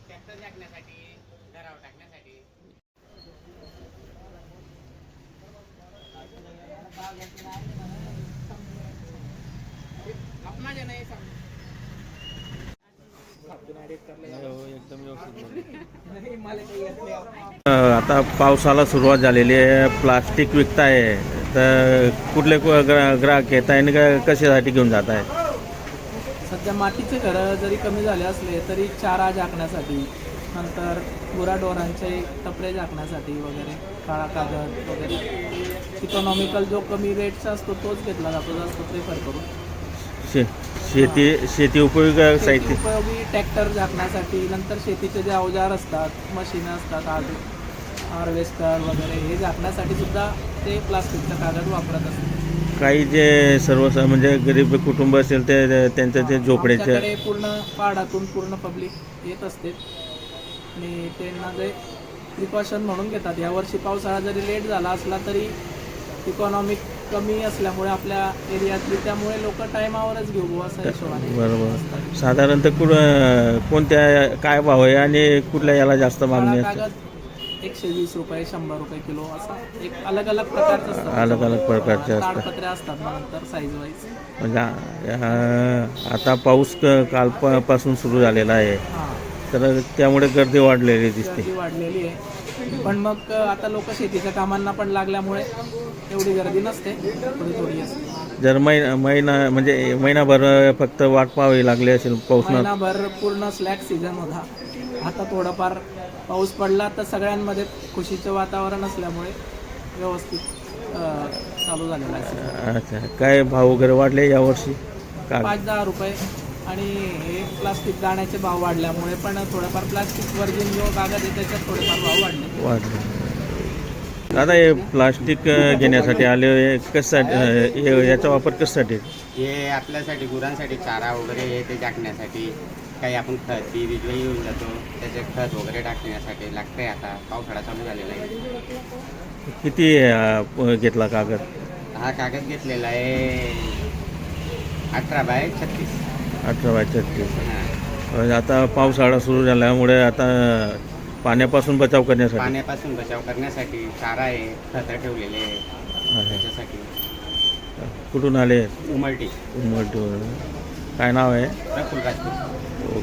Tractor टाकण्यासाठी, घरावर टाकण्यासाठी. माझ्या नाही आता पावसाला सुरुवात झालेली आहे, प्लास्टिक विकताय, तर कुठले ग्राहक येत आहे आणि कशासाठी घेऊन जात आहे? सध्या मातीचे घरं जरी कमी झाले असले तरी चारा झाकण्यासाठी, नंतर गुराढोरांचे टपरे झाकण्यासाठी वगैरे काळा कागद वगैरे इकॉनॉमिकल जो कमी रेटचा असतो तोच घेतला जातो जास्त प्रेफर करून. शेती उपयोगी साहित्य, उपयोगी ट्रॅक्टर झाकण्यासाठी, नंतर शेतीचे जे अवजार असतात, मशीन असतात, हार्वेस्टर वगैरे हे झाकण्यासाठी सुद्धा ते प्लास्टिकचा कागद वापरत असतात. काही जे सर्व म्हणजे गरीब कुटुंब असेल ते त्यांच्या ते झोपड्याचे पूर्ण पहाडातून पूर्ण पब्लिक येत असते आणि त्यांना जे प्रिकॉशन म्हणून घेतात. यावर्षी पावसाळा जरी लेट झाला असला तरी इकॉनॉमिक कमी असल्यामुळे आपल्या एरियातली, त्यामुळे लोक टायमावरच घेऊ असं हिशोबाने. बरोबर. साधारणतः कोणत्या काय भाव आहे आणि कुठल्या याला जास्त मागणी असते? कागद 120 रुपये, 100 रुपये किलो असं एक अलग अलग प्रकारचे असतात. अलग अलग प्रकारचे असतात. ताडपत्रे असतात नंतर साईज वाईज. म्हणजे आता पाऊस कालपासून सुरू झालेला आहे, तर त्यामुळे गर्दी वाढलेली दिसते. गर्दी वाढलेली आहे, पण मग आता लोक शेतीच्या कामांना पण लागल्यामुळे एवढी गर्दी नसते, थोडी थोडी असते. जर म्हणजे महिनाभर फक्त वाट पाहावी लागली असेल पाऊस, महिनाभर पूर्ण स्लॅक सीझन होता. आता थोडाफार पाऊस पडला तर सगळ्यांमध्ये खुशीचं वातावरण असल्यामुळे व्यवस्थित चालू झालेलं आहे. अच्छा, काय भाव वगैरे वाढले यावर्षी? 5-10 रुपये आणि हे प्लास्टिक दाण्याचे भाव वाढल्यामुळे पण थोडंफार प्लास्टिक वर्जिन जो कागद आहे त्याच्यात थोडेफार भाव वाढले. दादा, हे प्लास्टिक घेण्यासाठी आले कशासाठी? याचा वापर कशासाठी? हे आपल्यासाठी गुरांसाठी चारा वगैरे हे ते टाकण्यासाठी, काही आपण खत बी बिजवाई येऊन जातो त्याचे खत वगैरे टाकण्यासाठी लागतंय. आता पावसाळा चालू झालेला आहे. किती घेतला कागद? हा कागद घेतलेला आहे 18x36. 18x36. आता पावसाळा सुरू झाल्यामुळे आता पाण्यापासून बचाव करण्यासाठी चारा आहे, खतं ठेवलेले आहे त्याच्यासाठी. कुठून आले? उमलटी. काय नाव आहे? प्रफुल्ल राजपूत.